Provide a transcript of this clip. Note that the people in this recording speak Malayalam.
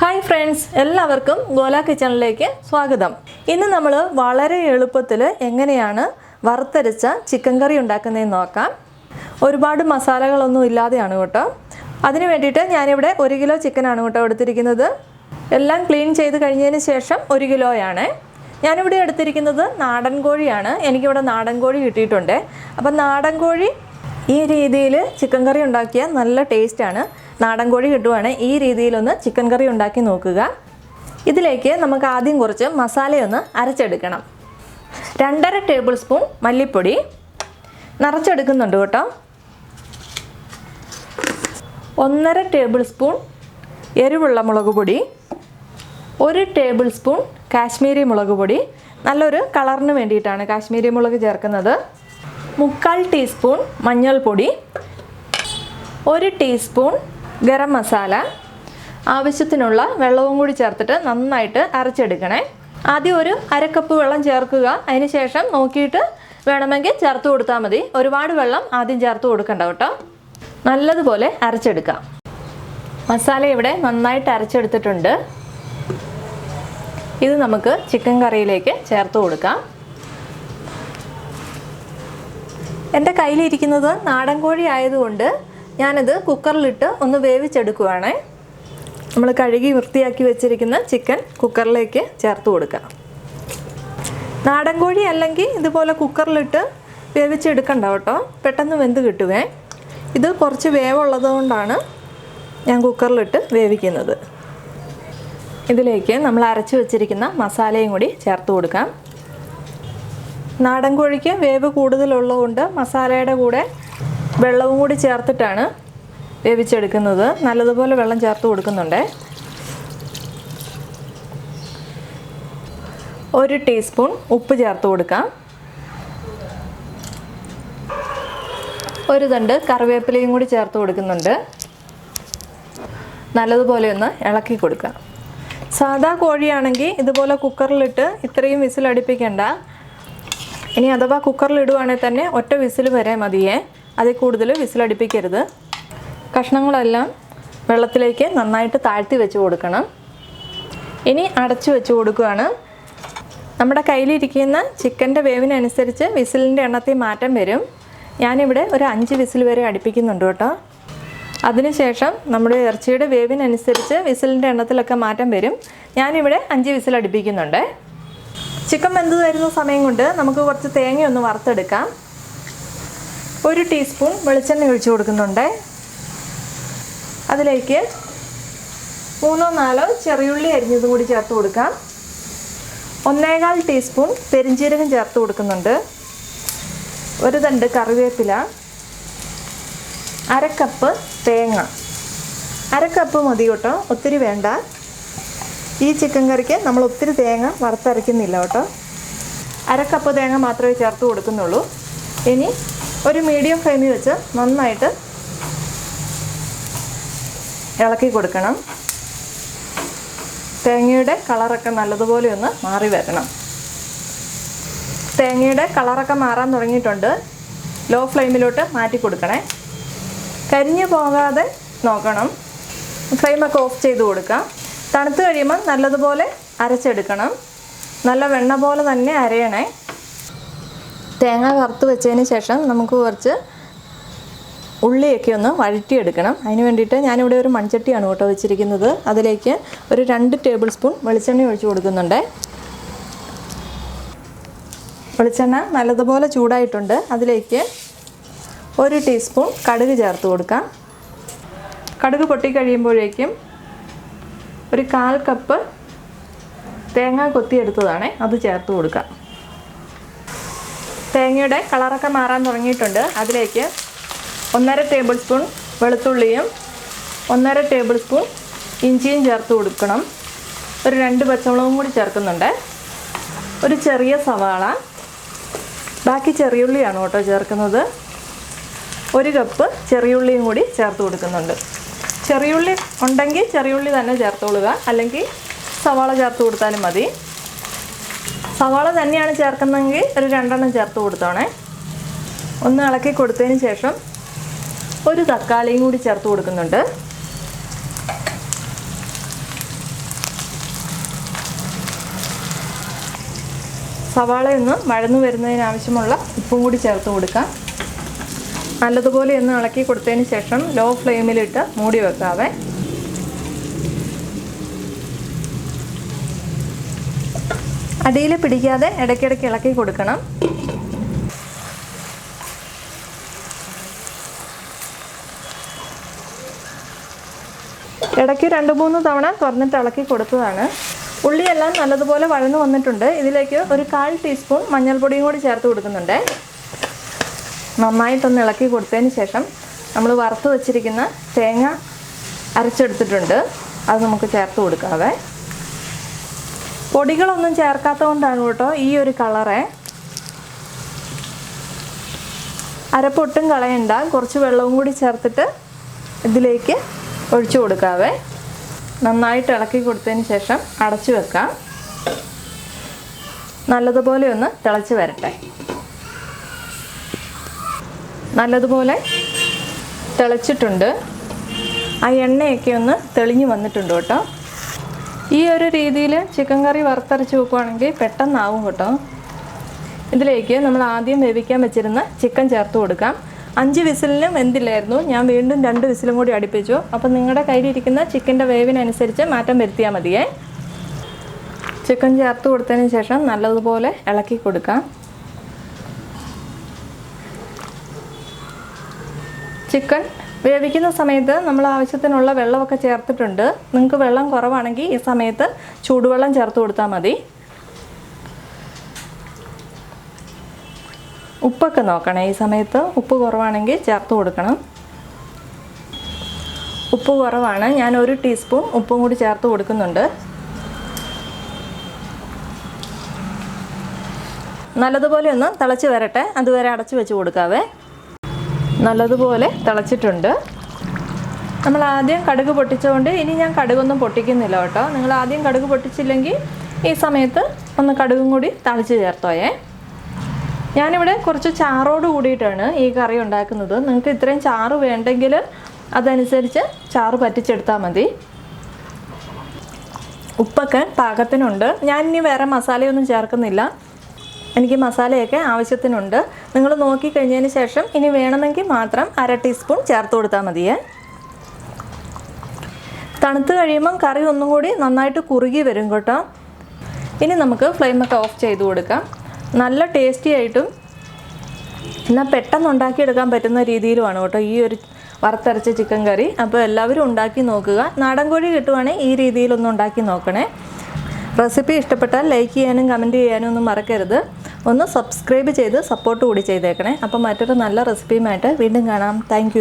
ഹായ് ഫ്രണ്ട്സ്, എല്ലാവർക്കും ഗോല കിച്ചണിലേക്ക് സ്വാഗതം. ഇന്ന് നമ്മൾ വളരെ എളുപ്പത്തിൽ എങ്ങനെയാണ് വറുത്തരച്ച ചിക്കൻ കറി ഉണ്ടാക്കുന്നതെന്ന് നോക്കാം. ഒരുപാട് മസാലകളൊന്നും ഇല്ലാതെയാണ് കേട്ടോ. അതിന് വേണ്ടിയിട്ട് ഞാനിവിടെ 1 കിലോ ചിക്കനാണ് കേട്ടോ എടുത്തിരിക്കുന്നത്. എല്ലാം ക്ലീൻ ചെയ്ത് കഴിഞ്ഞതിന് ശേഷം 1 കിലോയാണ്. ഞാനിവിടെ എടുത്തിരിക്കുന്നത് നാടൻ കോഴിയാണ്. എനിക്കിവിടെ നാടൻ കോഴി കിട്ടിയിട്ടുണ്ട്. അപ്പം നാടൻ കോഴി ഈ രീതിയിൽ ചിക്കൻ കറി ഉണ്ടാക്കിയാൽ നല്ല ടേസ്റ്റാണ്. നാടൻ കോഴി കിട്ടുവാണെങ്കിൽ ഈ രീതിയിലൊന്ന് ചിക്കൻ കറി ഉണ്ടാക്കി നോക്കുക. ഇതിലേക്ക് നമുക്ക് ആദ്യം കുറച്ച് മസാലയൊന്ന് അരച്ചെടുക്കണം. 2.5 ടേബിൾ സ്പൂൺ മല്ലിപ്പൊടി നിറച്ചെടുക്കുന്നുണ്ട് കേട്ടോ. 1.5 ടേബിൾ സ്പൂൺ എരിവുള്ള മുളക് പൊടി, 1 ടേബിൾ സ്പൂൺ കാശ്മീരി മുളക് പൊടി, നല്ലൊരു കളറിന് വേണ്ടിയിട്ടാണ് കാശ്മീരി മുളക് ചേർക്കുന്നത്. 1/4 ടീസ്പൂൺ മഞ്ഞൾപ്പൊടി, 1 ടീസ്പൂൺ ഗരം മസാല, ആവശ്യത്തിനുള്ള വെള്ളവും കൂടി ചേർത്തിട്ട് നന്നായിട്ട് അരച്ചെടുക്കണേ. ആദ്യം ഒരു 1/2 കപ്പ് വെള്ളം ചേർക്കുക. അതിന് ശേഷം നോക്കിയിട്ട് വേണമെങ്കിൽ ചേർത്ത് കൊടുത്താൽ മതി. ഒരുപാട് വെള്ളം ആദ്യം ചേർത്ത് കൊടുക്കണ്ട കേട്ടോ. നല്ലതുപോലെ അരച്ചെടുക്കാം. മസാല ഇവിടെ നന്നായിട്ട് അരച്ചെടുത്തിട്ടുണ്ട്. ഇത് നമുക്ക് ചിക്കൻ കറിയിലേക്ക് ചേർത്ത് കൊടുക്കാം. എൻ്റെ കയ്യിലിരിക്കുന്നത് നാടൻ കോഴി ആയതുകൊണ്ട് ഞാനത് കുക്കറിലിട്ട് ഒന്ന് വേവിച്ചെടുക്കുവാണ്. നമ്മൾ കഴുകി വൃത്തിയാക്കി വെച്ചിരിക്കുന്ന ചിക്കൻ കുക്കറിലേക്ക് ചേർത്ത് കൊടുക്കാം. നാടൻ കോഴി അല്ലെങ്കിൽ ഇതുപോലെ കുക്കറിലിട്ട് വേവിച്ചെടുക്കണ്ട കേട്ടോ, പെട്ടെന്ന് വെന്ത് കിട്ടുവേ. ഇത് കുറച്ച് വേവുള്ളത് കൊണ്ടാണ് ഞാൻ കുക്കറിലിട്ട് വേവിക്കുന്നത്. ഇതിലേക്ക് നമ്മൾ അരച്ച് വെച്ചിരിക്കുന്ന മസാലയും കൂടി ചേർത്ത് കൊടുക്കാം. നാടൻ കോഴിക്ക് വേവ് കൂടുതലുള്ളതുകൊണ്ട് മസാലയുടെ കൂടെ വെള്ളവും കൂടി ചേർത്തിട്ടാണ് വേവിച്ചെടുക്കുന്നത്. നല്ലതുപോലെ വെള്ളം ചേർത്ത് കൊടുക്കുന്നുണ്ട്. 1 ടീസ്പൂൺ ഉപ്പ് ചേർത്ത് കൊടുക്കാം. 1 തണ്ട് കറിവേപ്പിലയും കൂടി ചേർത്ത് കൊടുക്കുന്നുണ്ട്. നല്ലതുപോലെ ഒന്ന് ഇളക്കി കൊടുക്കാം. സാധാ കോഴിയാണെങ്കിൽ ഇതുപോലെ കുക്കറിലിട്ട് ഇത്രയും വിസിലടിപ്പിക്കേണ്ട. ഇനി അഥവാ കുക്കറിലിടുവാണെങ്കിൽ തന്നെ ഒറ്റ വിസിൽ വരെ മതിയേ, അതിൽ കൂടുതൽ വിസിലടിപ്പിക്കരുത്. കഷ്ണങ്ങളെല്ലാം വെള്ളത്തിലേക്ക് നന്നായിട്ട് താഴ്ത്തി വെച്ച് കൊടുക്കണം. ഇനി അടച്ചു വെച്ച് കൊടുക്കുകയാണ്. നമ്മുടെ കയ്യിലിരിക്കുന്ന ചിക്കൻ്റെ വേവിനനുസരിച്ച് വിസിലിൻ്റെ എണ്ണത്തിൽ മാറ്റം വരും. ഞാനിവിടെ ഒരു 5 വിസിൽ വരെ അടുപ്പിക്കുന്നുണ്ട് കേട്ടോ. അതിനുശേഷം നമ്മുടെ ഇറച്ചിയുടെ വേവിനനുസരിച്ച് വിസിലിൻ്റെ എണ്ണത്തിലൊക്കെ മാറ്റം വരും. ഞാനിവിടെ 5 വിസിൽ അടുപ്പിക്കുന്നുണ്ട്. ചിക്കൻ വെന്ത് തരുന്ന സമയം കൊണ്ട് നമുക്ക് കുറച്ച് തേങ്ങയൊന്ന് വറുത്തെടുക്കാം. 1 ടീസ്പൂൺ വെളിച്ചെണ്ണ ഒഴിച്ചു കൊടുക്കുന്നുണ്ട്. അതിലേക്ക് 3-4 ചെറിയുള്ളി അരിഞ്ഞതും കൂടി ചേർത്ത് കൊടുക്കാം. 1.25 ടീസ്പൂൺ പെരിഞ്ജീരകം ചേർത്ത് കൊടുക്കുന്നുണ്ട്. 1 തണ്ട് കറിവേപ്പില, 1/2 കപ്പ് തേങ്ങ. 1/2 കപ്പ് മതി കേട്ടോ, ഒത്തിരി വേണ്ട. ഈ ചിക്കൻ കറിക്ക് നമ്മൾ ഒത്തിരി തേങ്ങ വറുത്തരയ്ക്കുന്നില്ല കേട്ടോ. 1/2 കപ്പ് തേങ്ങ മാത്രമേ ചേർത്ത് കൊടുക്കുന്നുള്ളൂ. ഇനി ഒരു മീഡിയം ഫ്ലെയിമിൽ വെച്ച് നന്നായിട്ട് ഇളക്കി കൊടുക്കണം. തേങ്ങയുടെ കളറൊക്കെ നല്ലതുപോലെ ഒന്ന് മാറി വരണം. തേങ്ങയുടെ കളറൊക്കെ മാറാൻ തുടങ്ങിയിട്ടുണ്ട്. ലോ ഫ്ലെയിമിലോട്ട് മാറ്റി കൊടുക്കണേ. കരിഞ്ഞു പോകാതെ നോക്കണം. ഫ്ലെയിമൊക്കെ ഓഫ് ചെയ്ത് കൊടുക്കാം. തണുത്ത് കഴിയുമ്പോൾ നല്ലതുപോലെ അരച്ചെടുക്കണം. നല്ല വെണ്ണ പോലെ തന്നെ അരയണേ. തേങ്ങ വറുത്ത് വെച്ചതിന് ശേഷം നമുക്ക് കുറച്ച് ഉള്ളിയൊക്കെ ഒന്ന് വഴറ്റിയെടുക്കണം. അതിന് വേണ്ടിയിട്ട് ഞാനിവിടെ ഒരു മൺചട്ടിയാണ് കേട്ടോ വെച്ചിരിക്കുന്നത്. അതിലേക്ക് ഒരു 2 ടേബിൾ സ്പൂൺ വെളിച്ചെണ്ണ ഒഴിച്ച് കൊടുക്കുന്നുണ്ട്. വെളിച്ചെണ്ണ നല്ലതുപോലെ ചൂടായിട്ടുണ്ട്. അതിലേക്ക് 1 ടീസ്പൂൺ കടുക് ചേർത്ത് കൊടുക്കാം. കടുക് പൊട്ടിക്കഴിയുമ്പോഴേക്കും ഒരു 1/4 കപ്പ് തേങ്ങ കൊത്തിയെടുത്തതാണ്, അത് ചേർത്ത് കൊടുക്കാം. തേങ്ങയുടെ കളറൊക്കെ മാറാൻ തുടങ്ങിയിട്ടുണ്ട്. അതിലേക്ക് 1.5 ടേബിൾ സ്പൂൺ വെളുത്തുള്ളിയും 1.5 ടേബിൾ സ്പൂൺ ഇഞ്ചിയും ചേർത്ത് കൊടുക്കണം. ഒരു 2 പച്ചമുളകും കൂടി ചേർക്കുന്നുണ്ട്. ഒരു ചെറിയ സവാള, ബാക്കി ചെറിയുള്ളിയാണ് കേട്ടോ ചേർക്കുന്നത്. 1 കപ്പ് ചെറിയുള്ളിയും കൂടി ചേർത്ത് കൊടുക്കുന്നുണ്ട്. ചെറിയുള്ളി ഉണ്ടെങ്കിൽ ചെറിയുള്ളി തന്നെ ചേർത്തോളുക, അല്ലെങ്കിൽ സവാള ചേർത്ത് കൊടുത്താലും മതി. സവാള തന്നെയാണ് ചേർക്കുന്നതെങ്കിൽ ഒരു 2 എണ്ണം ചേർത്ത് കൊടുത്തോണേ. ഒന്ന് ഇളക്കി കൊടുത്തതിന് ശേഷം ഒരു തക്കാളിയും കൂടി ചേർത്ത് കൊടുക്കുന്നുണ്ട്. സവാളയൊന്ന് വഴന്നു വരുന്നതിനാവശ്യമുള്ള ഉപ്പും കൂടി ചേർത്ത് കൊടുക്കാം. നല്ലതുപോലെ ഒന്ന് ഇളക്കി കൊടുത്തതിന് ശേഷം ലോ ഫ്ലെയിമിലിട്ട് മൂടി വെക്കാവേ. അടിയിൽ പിടിക്കാതെ ഇടയ്ക്കിടയ്ക്ക് ഇളക്കി കൊടുക്കണം. ഇടയ്ക്ക് 2-3 തവണ തുറന്നിട്ട് ഇളക്കി കൊടുത്തതാണ്. ഉള്ളിയെല്ലാം നല്ലതുപോലെ വഴന്നു വന്നിട്ടുണ്ട്. ഇതിലേക്ക് ഒരു 1/4 ടീസ്പൂൺ മഞ്ഞൾപ്പൊടിയും കൂടി ചേർത്ത് കൊടുക്കുന്നുണ്ട്. നന്നായിട്ടൊന്ന് ഇളക്കി കൊടുത്തതിന് ശേഷം നമ്മൾ വറുത്ത് വച്ചിരിക്കുന്ന തേങ്ങ അരച്ചെടുത്തിട്ടുണ്ട്, അത് നമുക്ക് ചേർത്ത് കൊടുക്കാവേ. പൊടികളൊന്നും ചേർക്കാത്തത് കൊണ്ടാണ് കേട്ടോ ഈ ഒരു കളറ്. അരപ്പൊട്ടും കളയണ്ട, കുറച്ച് വെള്ളവും കൂടി ചേർത്തിട്ട് ഇതിലേക്ക് ഒഴിച്ചു കൊടുക്കാവേ. നന്നായിട്ട് ഇളക്കി കൊടുത്തതിന് ശേഷം അടച്ചു വെക്കാം. നല്ലതുപോലെ ഒന്ന് തിളച്ച് വരട്ടെ. നല്ലതുപോലെ തിളച്ചിട്ടുണ്ട്. ആ എണ്ണയൊക്കെ ഒന്ന് തെളിഞ്ഞ് വന്നിട്ടുണ്ട് കേട്ടോ. ഈ ഒരു രീതിയിൽ ചിക്കൻ കറി വറുത്തരച്ച് വെക്കുകയാണെങ്കിൽ പെട്ടെന്നാവും കേട്ടോ. ഇതിലേക്ക് നമ്മൾ ആദ്യം വേവിക്കാൻ വെച്ചിരുന്ന ചിക്കൻ ചേർത്ത് കൊടുക്കാം. 5 വിസിലിന് വെന്തില്ലായിരുന്നു, ഞാൻ വീണ്ടും 2 വിസിലും കൂടി അടുപ്പിച്ചു. അപ്പം നിങ്ങളുടെ കയ്യിലിരിക്കുന്ന ചിക്കൻ്റെ വേവിനനുസരിച്ച് മാറ്റം വരുത്തിയാൽ മതിയേ. ചിക്കൻ ചേർത്ത് കൊടുത്തതിന് ശേഷം നല്ലതുപോലെ ഇളക്കി കൊടുക്കാം. ചിക്കൻ വേവിക്കുന്ന സമയത്ത് നമ്മൾ ആവശ്യത്തിനുള്ള വെള്ളമൊക്കെ ചേർത്തിട്ടുണ്ട്. നിങ്ങൾക്ക് വെള്ളം കുറവാണെങ്കിൽ ഈ സമയത്ത് ചൂടുവെള്ളം ചേർത്ത് കൊടുത്താൽ മതി. ഉപ്പൊക്കെ നോക്കണേ, ഈ സമയത്ത് ഉപ്പ് കുറവാണെങ്കിൽ ചേർത്ത് കൊടുക്കണം. ഉപ്പ് കുറവാണ്, ഞാൻ 1 ടീസ്പൂൺ ഉപ്പും കൂടി ചേർത്ത് കൊടുക്കുന്നുണ്ട്. നല്ലതുപോലെ ഒന്ന് തിളച്ച് വരട്ടെ, അതുവരെ അടച്ചു വെച്ച് കൊടുക്കാവേ. നല്ലതുപോലെ തിളച്ചിട്ടുണ്ട്. നമ്മൾ ആദ്യം കടുക് പൊട്ടിച്ചുകൊണ്ട് ഇനി ഞാൻ കടുകൊന്നും പൊട്ടിക്കുന്നില്ല കേട്ടോ. നിങ്ങൾ ആദ്യം കടുക് പൊട്ടിച്ചില്ലെങ്കിൽ ഈ സമയത്ത് ഒന്ന് കടുകും കൂടി തളിച്ച് ചേർത്തോയേ. ഞാനിവിടെ കുറച്ച് ചാറോട് കൂടിയിട്ടാണ് ഈ കറി ഉണ്ടാക്കുന്നത്. നിങ്ങൾക്ക് ഇത്രയും ചാറ് വേണ്ടെങ്കിൽ അതനുസരിച്ച് ചാറ് പറ്റിച്ചെടുത്താൽ മതി. ഉപ്പൊക്കെ പാകത്തിനുണ്ട്. ഞാൻ ഇനി വേറെ മസാലയൊന്നും ചേർക്കുന്നില്ല. എനിക്ക് മസാലയൊക്കെ ആവശ്യത്തിനുണ്ട്. നിങ്ങൾ നോക്കിക്കഴിഞ്ഞതിന് ശേഷം ഇനി വേണമെങ്കിൽ മാത്രം 1/2 ടീസ്പൂൺ ചേർത്ത് കൊടുത്താൽ മതിയേ. തണുത്ത് കഴിയുമ്പം കറി ഒന്നും കൂടി നന്നായിട്ട് കുറുകി വരും കേട്ടോ. ഇനി നമുക്ക് ഫ്ലെയിമൊക്കെ ഓഫ് ചെയ്ത് കൊടുക്കാം. നല്ല ടേസ്റ്റി ആയിട്ടും എന്നാൽ പെട്ടെന്ന് ഉണ്ടാക്കിയെടുക്കാൻ പറ്റുന്ന രീതിയിലുമാണ് കേട്ടോ ഈ ഒരു വറുത്തരച്ച ചിക്കൻ കറി. അപ്പോൾ എല്ലാവരും ഉണ്ടാക്കി നോക്കുക. നാടൻ കോഴി കിട്ടുവാണെങ്കിൽ ഈ രീതിയിലൊന്നും ഉണ്ടാക്കി നോക്കണേ. റെസിപ്പി ഇഷ്ടപ്പെട്ടാൽ ലൈക്ക് ചെയ്യാനും കമൻറ്റ് ചെയ്യാനും ഒന്നും മറക്കരുത്. ഒന്ന് സബ്സ്ക്രൈബ് ചെയ്ത് സപ്പോർട്ട് കൂടി ചെയ്തേക്കണേ. അപ്പോൾ മറ്റൊരു നല്ല റെസിപ്പിയുമായിട്ട് വീണ്ടും കാണാം. താങ്ക്